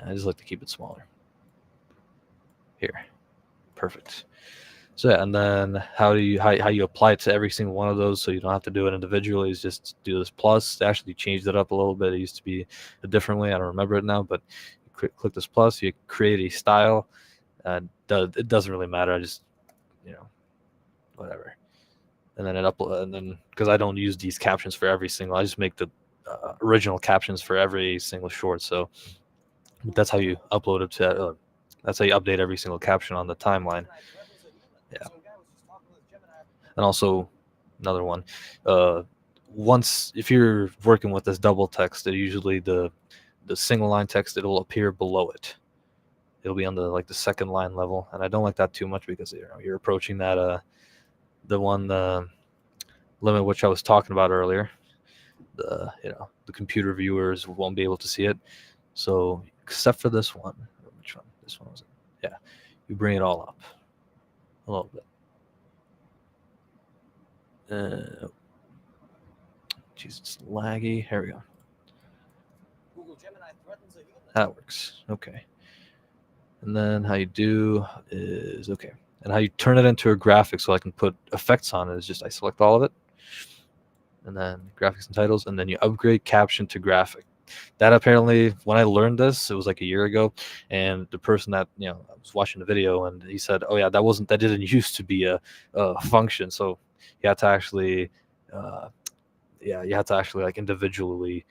I just like to keep it smaller. Here, perfect. So yeah, and then how you apply it to every single one of those, so you don't have to do it individually, is just do this plus. They actually changed it up a little bit. It used to be a different way. I don't remember it now, but you click this plus, you create a style. It doesn't really matter. I just, you know, whatever. And then and then because I don't use these captions for every single, I just make the original captions for every single short. So that's how you upload it to. That's how you update every single caption on the timeline. Yeah. And also another one. Once if you're working with this double text, it usually the single line text, it'll appear below it. It'll be on the second line level, and I don't like that too much because you're approaching that the one limit which I was talking about earlier. The computer viewers won't be able to see it. So except for this one, which one? This one was it? Yeah, you bring it all up a little bit. Jeez, it's laggy. Here we go. Google Gemini threatens a human. That works. Okay. And then how you do is okay. And how you turn it into a graphic so I can put effects on it is just I select all of it. And then graphics and titles, and then you upgrade caption to graphic. That apparently, when I learned this, it was like a year ago, and the person that I was watching the video, and he said, "Oh yeah, that didn't used to be a function, so you had to actually, you had to actually like individually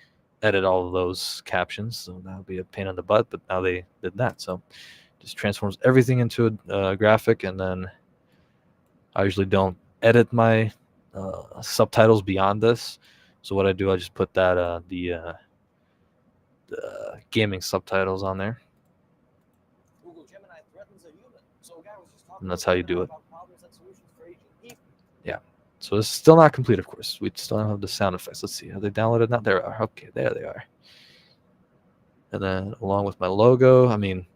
edit all of those captions. So that would be a pain in the butt, but now they did that, so just transforms everything into a graphic, and then I usually don't edit my subtitles beyond this. So what I do, I just put that the gaming subtitles on there. Google Gemini threatens a human. So a guy was just talking And that's how you do it. about problems and solutions for aging people. Yeah. So it's still not complete, of course. We still don't have the sound effects. Let's see. Have they downloaded that? There they are. Okay, there they are. And then along with my logo, I mean,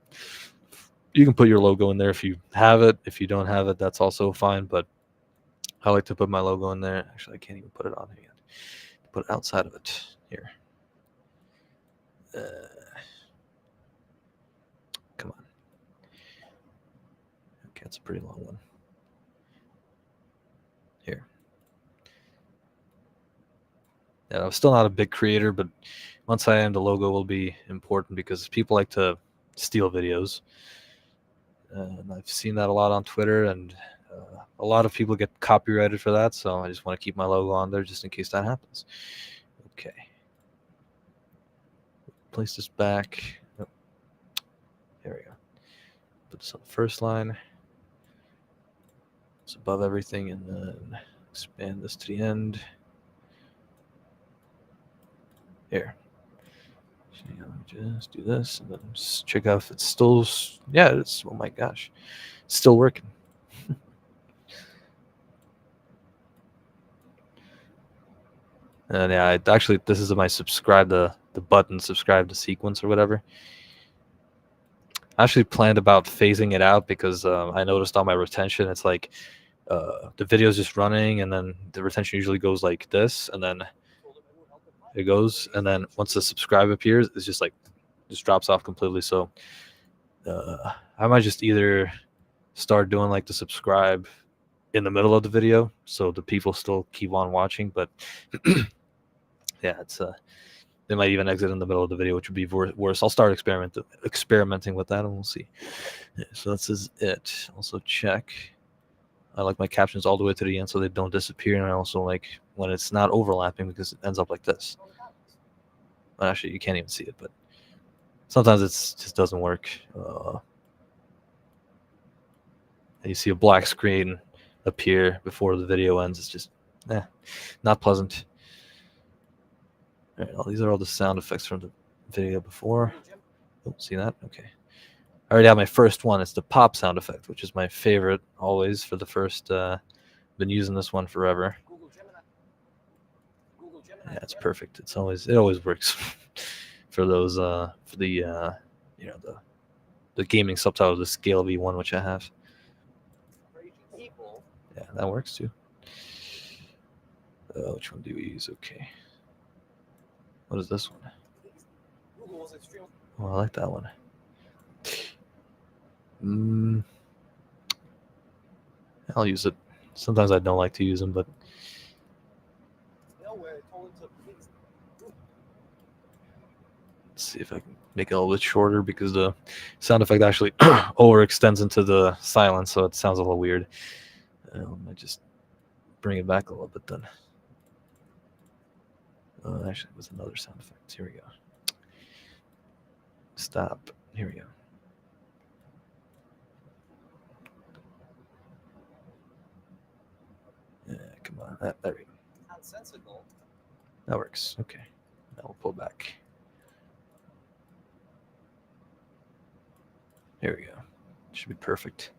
you can put your logo in there if you have it. If you don't have it, that's also fine. But I like to put my logo in there. Actually, I can't even put it on here yet. Put it outside of it. Here. Come on. Okay, it's a pretty long one. Here. Yeah, I'm still not a big creator, but once I am, the logo will be important because people like to steal videos. And I've seen that a lot on Twitter, and a lot of people get copyrighted for that, so I just want to keep my logo on there just in case that happens. Okay. Place this back. Oh, there we go. Put this on the first line. It's above everything, and then expand this to the end. Here. Just do this, and then just check out if it's still. Yeah, it's. Oh my gosh, it's still working. And yeah, actually, this is my subscribe the button, subscribe to sequence or whatever. I actually planned about phasing it out because I noticed on my retention, it's like the video's just running, and then the retention usually goes like this, and then it goes, and then once the subscribe appears, it's just drops off completely. So I might just either start doing like the subscribe in the middle of the video so the people still keep on watching, but yeah, it's they might even exit in the middle of the video, which would be worse. I'll start experimenting with that, and we'll see. Yeah, so this is it. Also check. I like my captions all the way to the end so they don't disappear, and I also like when it's not overlapping because it ends up like this. Well, actually, you can't even see it, but sometimes it just doesn't work. And you see a black screen appear before the video ends. It's just not pleasant. All right, these are all the sound effects from the video before. Oh, see that? Okay. I already have my first one. It's the pop sound effect, which is my favorite always for the first. Been using this one forever. Yeah, it's perfect. It always works for those for the the gaming subtitle, the Scale V1, which I have. Yeah, that works too. Which one do we use? Okay. What is this one? Google was extremely. Oh, I like that one. I'll use it. Sometimes I don't like to use them, but Nowhere told him to please. let's see if I can make it a little bit shorter because the sound effect actually overextends into the silence, so it sounds a little weird. I just bring it back a little bit then. Actually, it was another sound effect. Here we go. Stop. Here we go. Yeah, come on. There we go. Nonsensical. That works. Okay. Now we'll pull back. Here we go. Should be perfect.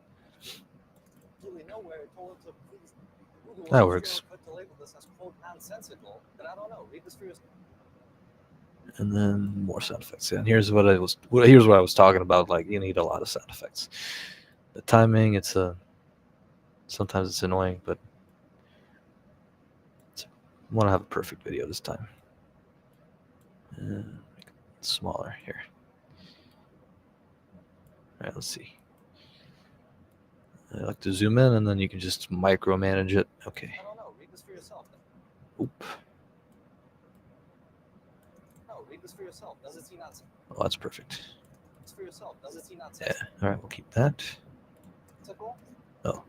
Really nowhere told him to please. Google was That works. extremely quick to label this as quote nonsensical, but I don't know. Read this for yourself. And then more sound effects. Yeah, and here's what I was talking about. Like, you need a lot of sound effects. The timing, sometimes it's annoying, but I want to have a perfect video this time. Make it smaller here. All right, let's see. I like to zoom in, and then you can just micromanage it. Okay. I don't know. Read this for yourself. Oop. No, read this for yourself. Does it seem nonsensical? Oh, that's perfect. This for yourself. Does it seem Yeah. nonsensical? All right, we'll keep that. Oh.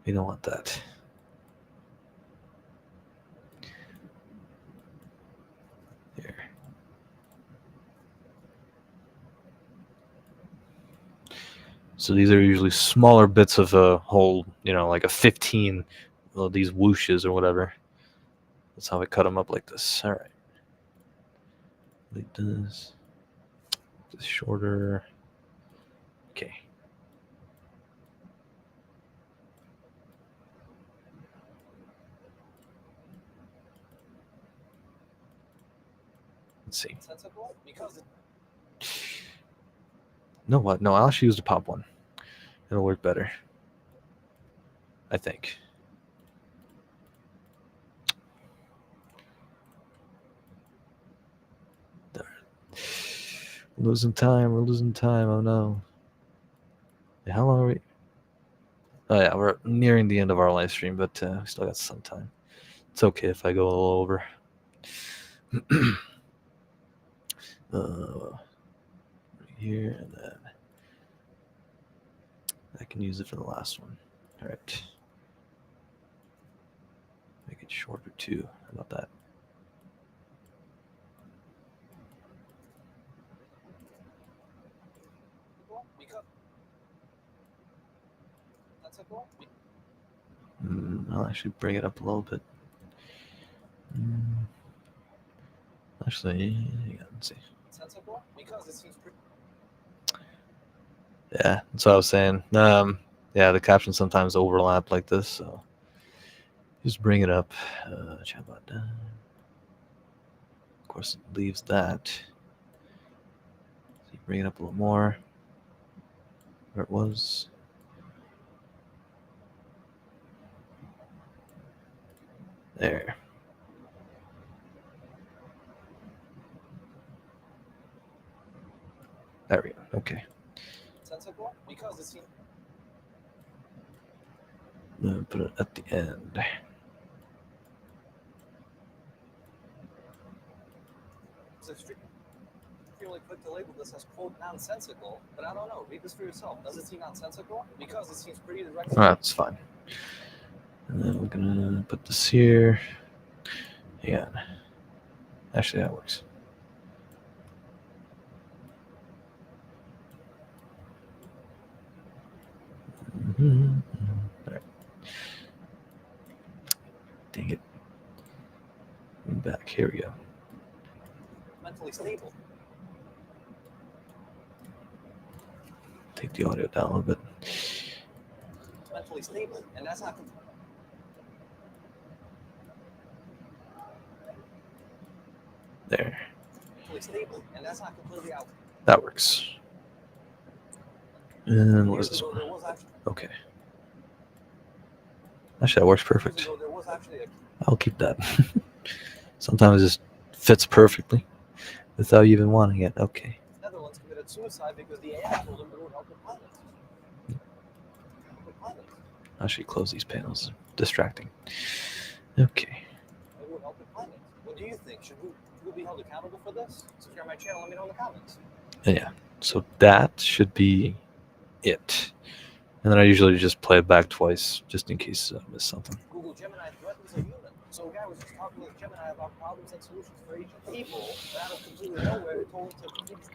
You don't want that. Here. So these are usually smaller bits of a whole, like a 15 of these whooshes or whatever. That's how I cut them up like this. All right. Like this. This shorter. Okay. Let's see. Nonsensical? Because No, what? No, I'll actually use the pop one. It'll work better, I think. We're losing time. Oh no. How long are we? Oh yeah, we're nearing the end of our live stream, but we still got some time. It's okay if I go a little over. Right here, and then I can use it for the last one. All right. Make it shorter too. How about that? I'll actually bring it up a little bit. Actually, yeah, let's see. because it seems pretty. Yeah, that's what I was saying. Yeah, the captions sometimes overlap like this, so just bring it up. Chat about that. Of course, it leaves that. So you bring it up a little more. Where it was. There. There we go. Okay. Sensible because it seems. Put it at the end. It's extremely quick to label this as quote nonsensical, but I don't know. Read this for yourself. Does it seem nonsensical? Because it seems pretty direct. That's fine. And then we're gonna put this here. Yeah. Actually, that works. All right. Dang it. Back. Here we go. Mentally stable. Take the audio down a little bit. Mentally stable, and that's not. There. Mentally stable, and that's not completely out. That works. And what is this one? Okay. Actually, that works perfect. I'll keep that. Sometimes just Fits perfectly without you even wanting it. Okay. Netherlands committed suicide because the AI told him it would help the planet. I should close these panels. Distracting. Okay. It would help the planet. What do you think? Should Google be held accountable for this? Subscribe my channel. Let me know in the comments. And yeah. So that should be it. And then I usually just play it back twice, just in case I miss something. Google Gemini threatens a human. So a guy was just talking with Gemini about problems and solutions for aging people, and out of completely nowhere, it told him to please.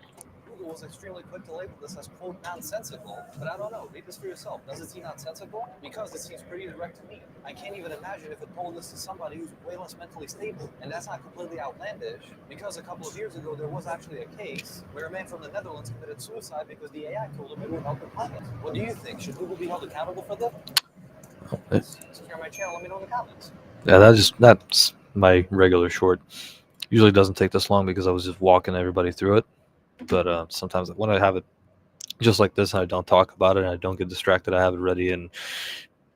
Google was extremely quick to label this as, quote, nonsensical, but I don't know. Read this for yourself. Does it seem nonsensical? Because it seems pretty direct to me. I can't even imagine if it told this to somebody who's way less mentally stable. And that's not completely outlandish, because a couple of years ago, there was actually a case where a man from the Netherlands committed suicide because the AI told him it would help the planet. What do you think? Should Google be held accountable for this? Subscribe my channel. Let me know in the comments. Yeah, that's my regular short. Usually doesn't take this long because I was just walking everybody through it. But sometimes when I have it just like this and I don't talk about it and I don't get distracted, I have it ready in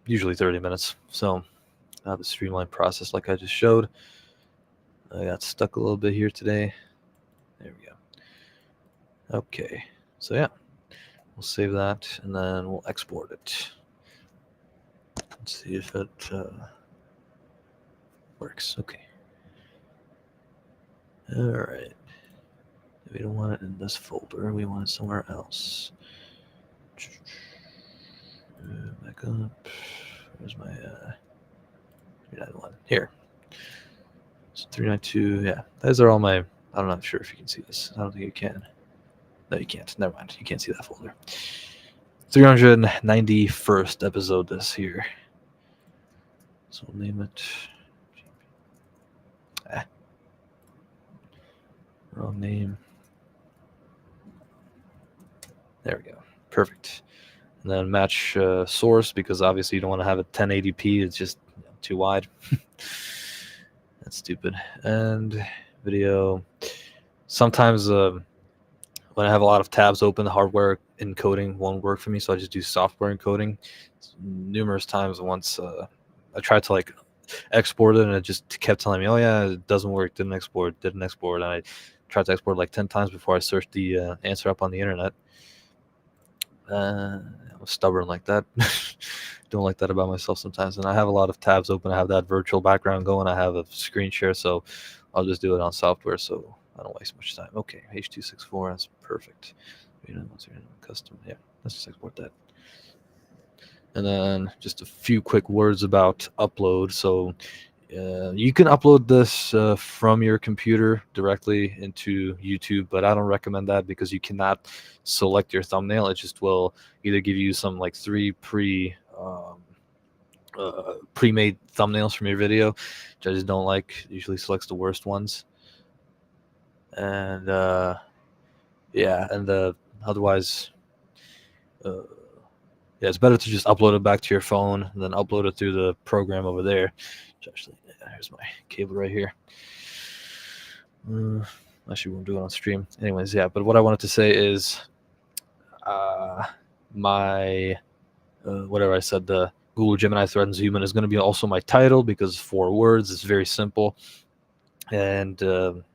usually 30 minutes. So I have a streamlined process like I just showed. I got stuck a little bit here today. There we go. Okay, so yeah, we'll save that and then we'll export it. Let's see if it works. Okay. All right. We don't want it in this folder. We want it somewhere else. Back up. Where's my 391? Here. So 392. Yeah, those are all my. I'm not sure if you can see this. I don't think you can. No, you can't. Never mind. You can't see that folder. 391st episode this here. So we'll name it. Wrong name. There we go. Perfect. And then match source, because obviously you don't want to have it 1080p. It's just too wide. That's stupid. And video. Sometimes when I have a lot of tabs open, the hardware encoding won't work for me, so I just do software encoding. Numerous times once I tried to like export it and it just kept telling me, oh yeah, it doesn't work, didn't export. And I tried to export like 10 times before I searched the answer up on the internet. I'm stubborn like that. Don't like that about myself sometimes. And I have a lot of tabs open. I have that virtual background going. I have a screen share, so I'll just do it on software so I don't waste much time. Okay, H.264, that's perfect. Custom, yeah, let's just export that. And then just a few quick words about upload. So you can upload this from your computer directly into YouTube, but I don't recommend that because you cannot select your thumbnail. It just will either give you some like three pre-made thumbnails from your video, which I just don't like. It usually selects the worst ones. And otherwise, yeah, it's better to just upload it back to your phone and then upload it through the program over there. Which actually, here's my cable right here. Actually, won't do it on stream. Anyways, yeah. But what I wanted to say is, my whatever I said, the Google Gemini threatens human is going to be also my title because it's 4 words. It's very simple, and you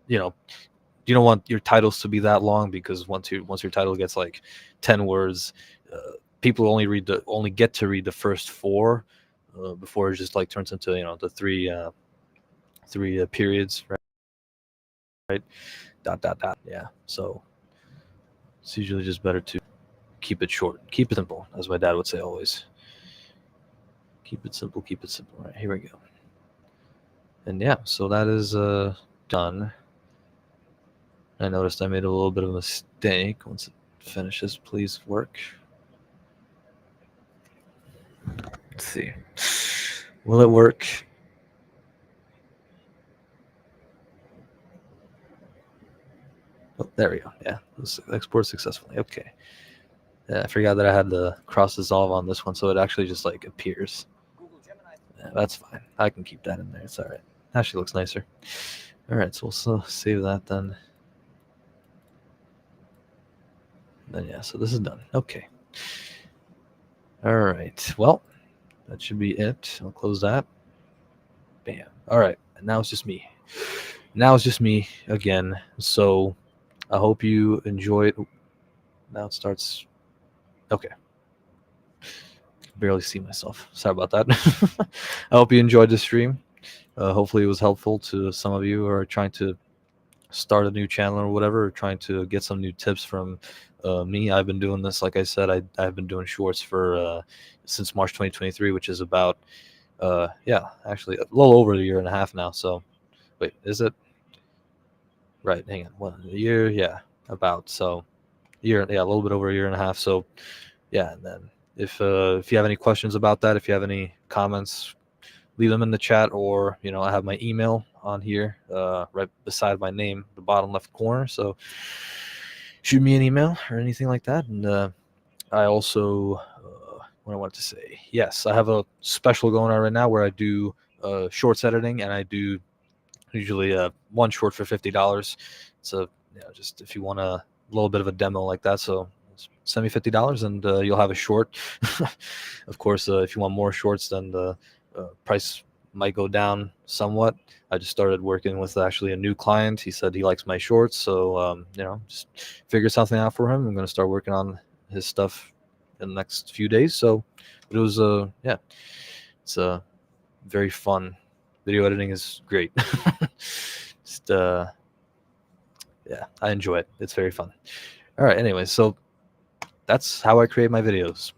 don't want your titles to be that long because once your title gets like 10 words, people only get to read the first 4 before it just like turns into the three periods, right? Dot dot dot. Yeah. So it's usually just better to keep it short, keep it simple, as my dad would say always. Keep it simple, keep it simple. All right, here we go. And yeah, so that is done. I noticed I made a little bit of a mistake. Once it finishes, please work. Let's see. Will it work? Oh, there we go. Yeah, let's export successfully. Okay. Yeah, I forgot that I had the cross dissolve on this one, so it actually just like appears. Yeah, that's fine. I can keep that in there. It's all right. Actually looks nicer. All right, so we'll save that then. Then yeah, so this is done. Okay. All right. Well, that should be it. I'll close that. Bam. All right. And now it's just me. now it's just me again. So I hope you enjoyed. Now it starts. Okay, barely see myself. Sorry about that. I hope you enjoyed the stream. Hopefully, it was helpful to some of you who are trying to start a new channel or whatever, or trying to get some new tips from me. I've been doing this, like I said, I've been doing shorts for since March 2023, which is about yeah, actually a little over a year and a half now. So wait, is it right? Hang on, what, a year? Yeah, about so year, yeah, a little bit over a year and a half. So yeah, and then if you have any questions about that, if you have any comments, leave them in the chat, or I have my email on here right beside my name, the bottom left corner. So shoot me an email or anything like that. And I also what I wanted to say, yes, I have a special going on right now where I do shorts editing, and I do usually one short for $50. So just if you want a little bit of a demo like that, so send me $50 and you'll have a short. Of course, if you want more shorts, then the price might go down somewhat. I just started working with actually a new client. He said he likes my shorts, so just figure something out for him. I'm going to start working on his stuff in the next few days. So it was yeah, it's very fun. Video editing is great. Just yeah, I enjoy it. It's very fun. All right, anyway, so that's how I create my videos.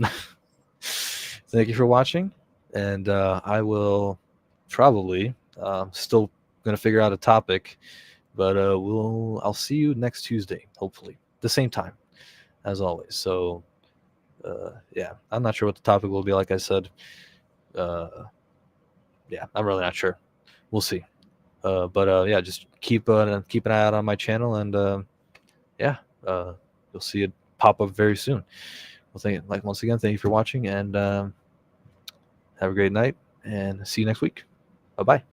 Thank you for watching, and I will probably still gonna figure out a topic, but I'll see you next Tuesday, hopefully, the same time as always. So yeah, I'm not sure what the topic will be. Like I said, yeah, I'm really not sure. We'll see. But yeah, just keep an eye out on my channel, and yeah, you'll see it pop up very soon. Well, once again, thank you for watching, and have a great night, and see you next week. Bye bye.